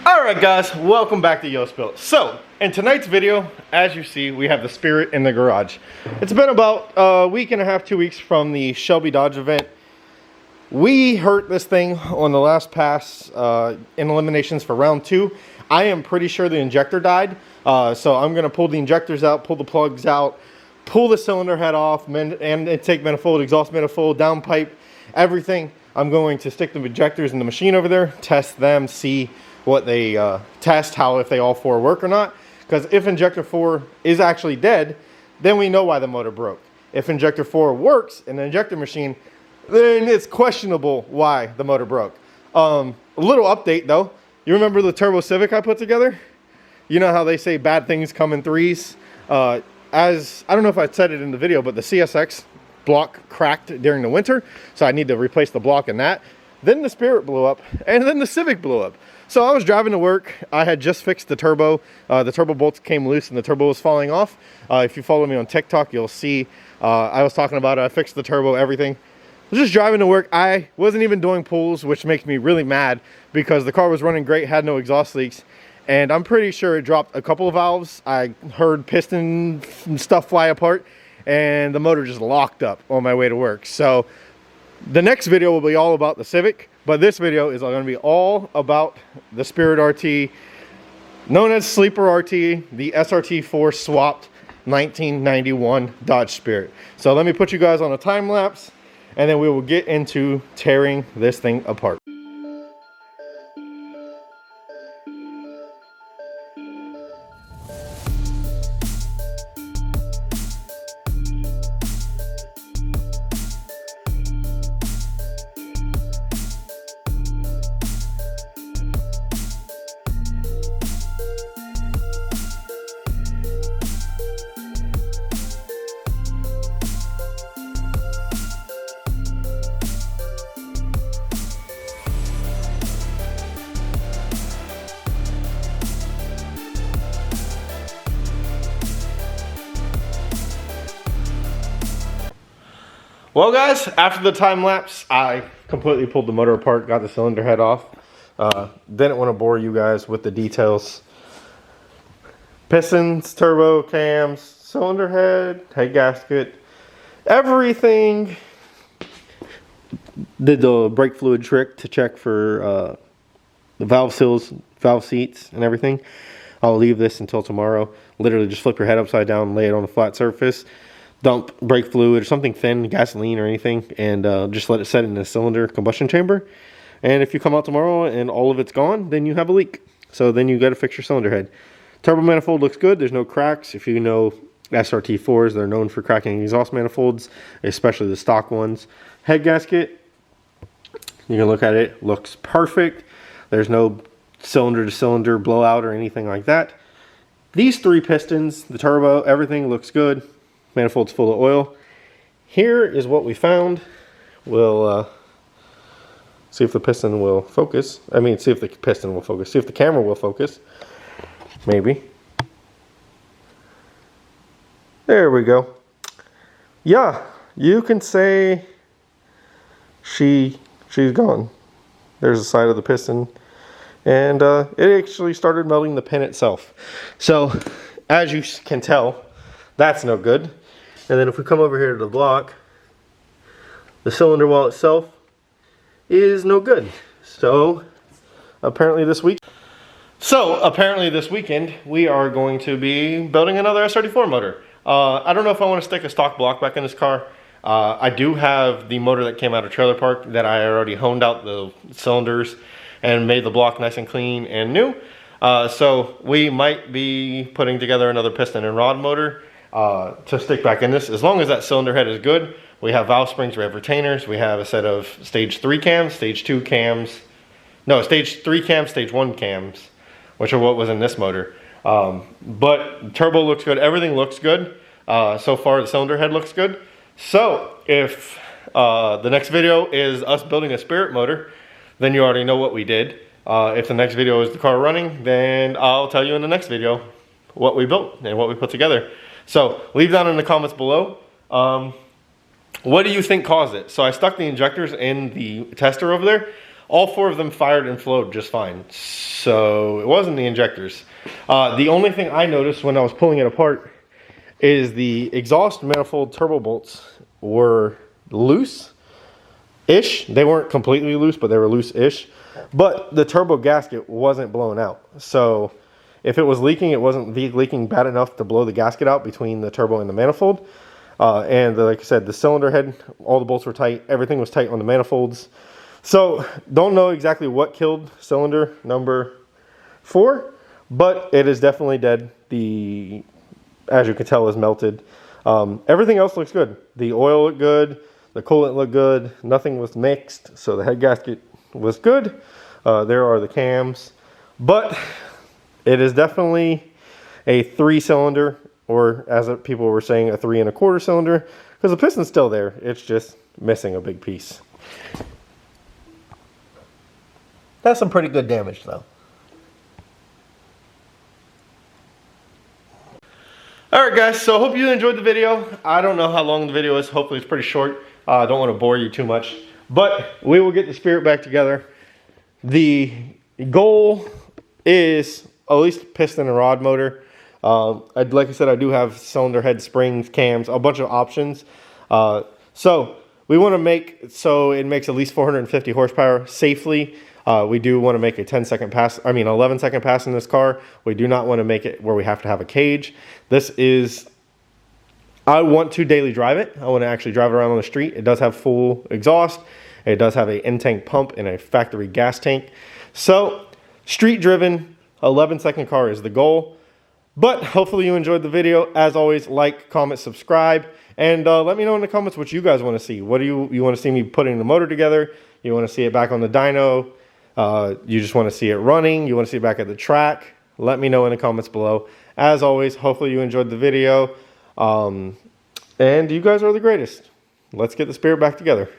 Alright guys, welcome back to Yo Spill. So, in tonight's video, as you see, we have the Spirit in the garage. It's been about a week and a half, 2 weeks from the Shelby Dodge event. We hurt this thing on the last pass in eliminations for round 2. I am pretty sure the injector died. So I'm going to pull the injectors out, pull the plugs out, pull the cylinder head off, and intake manifold, exhaust manifold, downpipe, everything. I'm going to stick the injectors in the machine over there, test them, see what they test, if they all four work or not. Because if injector 4 is actually dead, then we know why the motor broke. If injector 4 works in the injector machine, then it's questionable why the motor broke. A little update though. You remember the Turbo Civic I put together? You know how they say bad things come in threes? As I don't know if I said it in the video, but the CSX block cracked during the winter, so I need to replace the block in that. Then the Spirit blew up, and then the Civic blew up. So I was driving to work. I had just fixed the turbo. The turbo bolts came loose and the turbo was falling off. If you follow me on TikTok, you'll see I was talking about it. I fixed the turbo, everything. I was just driving to work. I wasn't even doing pulls, which makes me really mad because the car was running great, had no exhaust leaks. And I'm pretty sure it dropped a couple of valves. I heard piston and stuff fly apart, and the motor just locked up on my way to work. So the next video will be all about the Civic, but this video is going to be all about the Spirit RT, known as Sleeper RT, the Srt4 swapped 1991 Dodge Spirit. So let me put you guys on a time lapse, and then we will get into tearing this thing apart. Well guys, after the time lapse, I completely pulled the motor apart, got the cylinder head off. Didn't want to bore you guys with the details. Pistons, turbo, cams, cylinder head, head gasket, everything. Did the brake fluid trick to check for the valve seals, valve seats, and everything. I'll leave this until tomorrow. Literally just flip your head upside down, lay it on a flat surface. Dump brake fluid or something thin, gasoline or anything, and just let it set in the cylinder combustion chamber. And if you come out tomorrow and all of it's gone, then you have a leak. So then you got to fix your cylinder head. Turbo manifold looks good. There's no cracks. If you know Srt4s, they're known for cracking exhaust manifolds, especially the stock ones. Head gasket, you can look at it, looks perfect. There's no cylinder to cylinder blowout or anything like that. These 3 pistons, the turbo, everything looks good. Manifold's full of oil. Here is what we found. We'll see if the piston will focus. I mean, see if the piston will focus. See if the camera will focus. Maybe. There we go. Yeah, you can say she's gone. There's the side of the piston. And it actually started melting the pin itself. So, as you can tell, that's no good. And then if we come over here to the block, the cylinder wall itself is no good. So apparently this weekend we are going to be building another Srt4 motor. I don't know if I want to stick a stock block back in this car. I do have the motor that came out of trailer park that I already honed out the cylinders and made the block nice and clean and new. So we might be putting together another piston and rod motor to stick back in this. As long as that cylinder head is good, we have valve springs, we have retainers, we have a set of stage 3 cams, stage 2 cams, no, stage 3 cams, stage 1 cams, which are what was in this motor. But turbo looks good, everything looks good. So far the cylinder head looks good. So if the next video is us building a Spirit motor, then you already know what we did. If the next video is the car running, then I'll tell you in the next video what we built and what we put together. So leave down in the comments below. What do you think caused it? So I stuck the injectors in the tester over there. all 4 of them fired and flowed just fine. So it wasn't the injectors. The only thing I noticed when I was pulling it apart is the exhaust manifold turbo bolts were loose-ish. They weren't completely loose, but they were loose-ish. But the turbo gasket wasn't blown out. So if it was leaking, it wasn't leaking bad enough to blow the gasket out between the turbo and the manifold. Like I said, the cylinder head, all the bolts were tight. Everything was tight on the manifolds. So don't know exactly what killed cylinder number 4, but it is definitely dead. As you can tell, is melted. Everything else looks good. The oil looked good. The coolant looked good. Nothing was mixed. So the head gasket was good. There are the cams. But it is definitely a 3-cylinder, or as people were saying, a 3 1/4 cylinder, because the piston's still there. It's just missing a big piece. That's some pretty good damage, though. Alright guys, so I hope you enjoyed the video. I don't know how long the video is. Hopefully it's pretty short. I don't want to bore you too much. But we will get the Spirit back together. The goal is at least piston and rod motor. Like I said, I do have cylinder head, springs, cams, a bunch of options. So we want to make so it makes at least 450 horsepower safely. We do want to make a 11-second pass in this car. We do not want to make it where we have to have a cage. I want to daily drive it. I want to actually drive it around on the street. It does have full exhaust. It does have an in-tank pump and a factory gas tank. So street driven, 11-second car is the goal. But hopefully you enjoyed the video. As always, like, comment, subscribe, and let me know in the comments what you guys want to see. What do you want to see me putting the motor together? You want to see it back on the dyno? You just want to see it running? You want to see it back at the track? Let me know in the comments below. As always, hopefully you enjoyed the video. And you guys are the greatest. Let's get the Spirit back together.